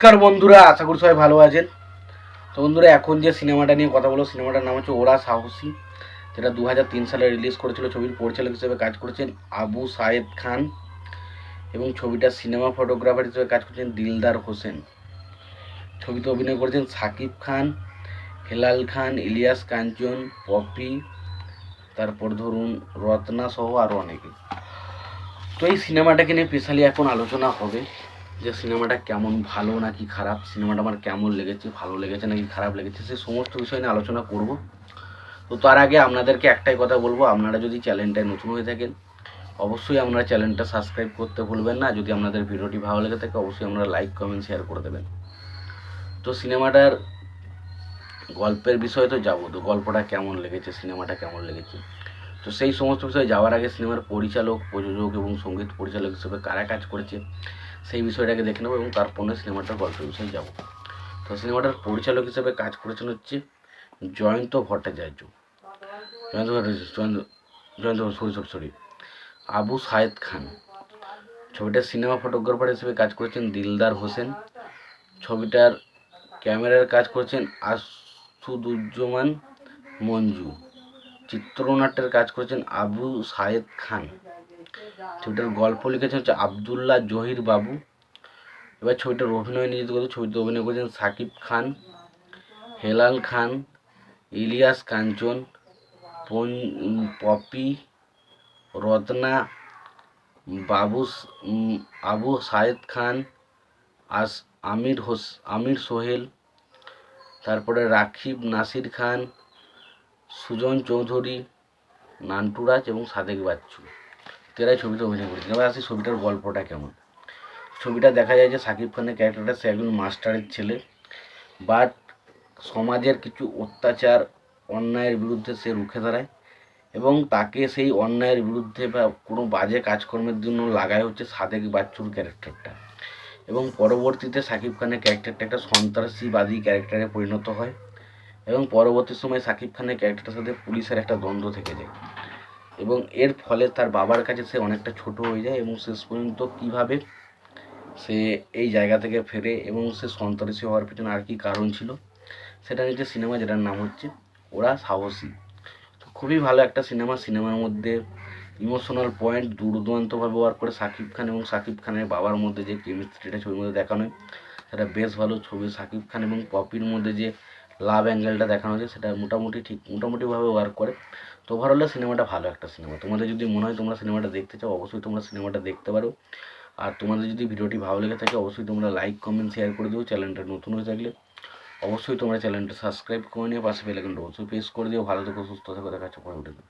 নমস্কার বন্ধুরা, আশা করি সবাই ভালো আছেন। তো বন্ধুরা, এখন যে সিনেমাটা নিয়ে কথা বলো, সিনেমাটার নাম হচ্ছে ওরা সাহসী, যেটা 2003 সালে রিলিজ করেছিল। ছবির পরিচালক হিসেবে কাজ করেছেন আবু সায়েদ খান এবং ছবিটার সিনেমা ফটোগ্রাফার হিসেবে কাজ করেছেন দিলদার হোসেন। ছবিতে অভিনয় করেছেন সাকিব খান, হেলাল খান, ইলিয়াস কাঞ্চন, পপি, তারপর ধরুন রত্না সহ আরও অনেকে। তো এই সিনেমাটাকে নিয়ে স্পেশালি এখন আলোচনা হবে যে সিনেমাটা কেমন, ভালো নাকি খারাপ, সিনেমাটা আমার কেমন লেগেছে, ভালো লেগেছে নাকি খারাপ লেগেছে, সে সমস্ত বিষয় নিয়ে আলোচনা করব। তো তার আগে আপনাদেরকে একটাই কথা বলবো, আপনারা যদি চ্যানেলটায় নতুন হয়ে থাকেন অবশ্যই আপনারা চ্যানেলটা সাবস্ক্রাইব করতে ভুলবেন না। যদি আপনাদের ভিডিওটি ভালো লেগে থাকে অবশ্যই আপনারা লাইক কমেন্ট শেয়ার করে দেবেন। তো সিনেমাটার গল্পের বিষয়ে তো যাবো, তো গল্পটা কেমন লেগেছে, সিনেমাটা কেমন লেগেছে, তো সেই সমস্ত বিষয়ে যাওয়ার আগে সিনেমার পরিচালক, প্রযোজক এবং সঙ্গীত পরিচালক হিসেবে কারা কাজ করেছে সেই বিষয়টাকে দেখে নেবো এবং তারপরে সিনেমাটার গল্পের বিষয়ে যাব। তো সিনেমাটার পরিচালক হিসেবে কাজ করেছেন হচ্ছে জয়ন্ত ভট্টাচার্য, আবু সায়েদ খান। ছবিটার সিনেমা ফটোগ্রাফার হিসেবে কাজ করেছেন দিলদার হোসেন। ছবিটার ক্যামেরার কাজ করেছেন আসুদুজ্জামান মঞ্জু। চিত্রনাট্যের কাজ করেছেন আবু সায়েদ খান। ছবিটার গল্প লিখেছেন হচ্ছে আবদুল্লাহ জহির বাবু। এবার ছবিটার অভিনয় নিয়োজিত করেছে, ছবিতে অভিনয় করেছেন সাকিব খান, হেলাল খান, ইলিয়াস কাঞ্চন, পপি, রত্না, বাবু, আবু সায়েদ খান, আমির সোহেল, তারপরে রাকিব নাসির খান, সুজন চৌধুরী, নান্টুরাজ এবং সাদেক বাচ্চু, এরাই ছবিতে অভিনয় করেছেন। এবার আসি ছবিটার গল্পটা কেমন। ছবিটা দেখা যায় যে সাকিব খানের ক্যারেক্টারটা সে একজন মাস্টারের ছেলে, বাট সমাজের কিছু অত্যাচার, অন্যায়ের বিরুদ্ধে সে রুখে দাঁড়ায় এবং তাকে সেই অন্যায়ের বিরুদ্ধে বা কোনো বাজে কাজকর্মের জন্য লাগায় হচ্ছে সাদেক বাচ্চুর ক্যারেক্টারটা। এবং পরবর্তীতে সাকিব খানের ক্যারেক্টারটা একটা সন্ত্রাসীবাদী ক্যারেক্টারে পরিণত হয় এবং পরবর্তী সময় সাকিব খানের ক্যারেক্টারটার সাথে পুলিশের একটা দ্বন্দ্ব থেকে যায় এবং এর ফলে তার বাবার কাছে সে অনেকটা ছোট হয়ে যায় এবং শেষ পর্যন্ত কীভাবে সে এই জায়গা থেকে ফেরে এবং সে সন্ত্রাসী হওয়ার পেছনে আর কি কারণ ছিল সেটা নিয়ে সিনেমা, যেটার নাম হচ্ছে ওরা সাহসী। তো খুবই ভালো একটা সিনেমা। সিনেমার মধ্যে ইমোশনাল পয়েন্ট দুর্দান্তভাবে ব্যবহার করে সাকিব খান এবং সাকিব খানের বাবার মধ্যে যে কেমিস্ট্রিটা ছবির মধ্যে দেখানো হয় সেটা বেশ ভালো। ছবি সাকিব খান এবং পপির মধ্যে যে লাভ অ্যাঙ্গেলটা দেখানো হয়েছে সেটা মোটামুটিভাবে ওয়ার্ক করে। তো ওভারঅলে সিনেমাটা ভালো একটা সিনেমা। তোমাদের যদি মনে হয় তোমরা সিনেমাটা দেখতে চাও অবশ্যই তোমরা সিনেমাটা দেখতে পারো। আর তোমাদের যদি ভিডিওটি ভালো লেগে থাকে অবশ্যই তোমরা লাইক কমেন্ট শেয়ার করে দিও। চ্যানেলটা নতুন হয়ে থাকলে অবশ্যই তোমরা চ্যানেলটা সাবস্ক্রাইব করে নিয়ে পাশে বেল আইকনটা অবশ্যই প্রেস করে দিও। ভালো থেকো, সুস্থ থেকো, দেখা হচ্ছে পরে ভিডিওতে।